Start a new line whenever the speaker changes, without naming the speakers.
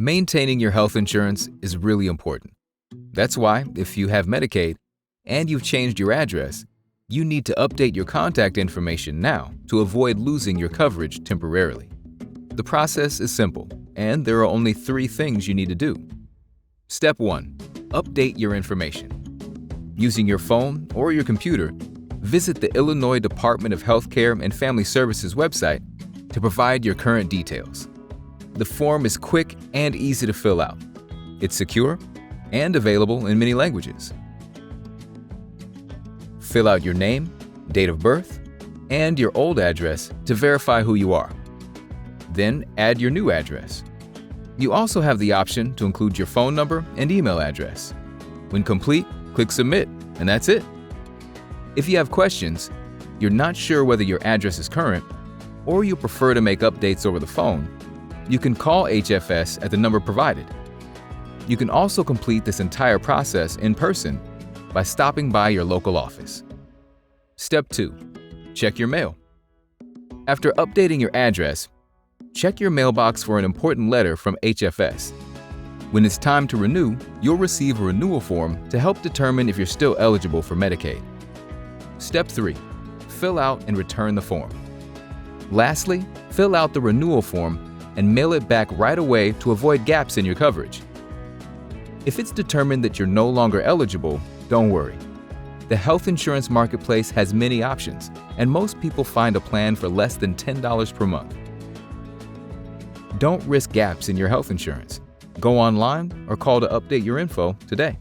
Maintaining your health insurance is really important. That's why, if you have Medicaid and you've changed your address, you need to update your contact information now to avoid losing your coverage temporarily. The process is simple, and there are only 3 things you need to do. Step 1. Update your information. Using your phone or your computer, visit the Illinois Department of Healthcare and Family Services website to provide your current details. The form is quick and easy to fill out. It's secure and available in many languages. Fill out your name, date of birth, and your old address to verify who you are. Then add your new address. You also have the option to include your phone number and email address. When complete, click Submit, and that's it. If you have questions, you're not sure whether your address is current, or you prefer to make updates over the phone, you can call HFS at the number provided. You can also complete this entire process in person by stopping by your local office. Step 2. Check your mail. After updating your address, check your mailbox for an important letter from HFS. When it's time to renew, you'll receive a renewal form to help determine if you're still eligible for Medicaid. Step 3. Fill out and return the form. Lastly, fill out the renewal form and mail it back right away to avoid gaps in your coverage. If it's determined that you're no longer eligible, don't worry. The health insurance marketplace has many options, and most people find a plan for less than $10 per month. Don't risk gaps in your health insurance. Go online or call to update your info today.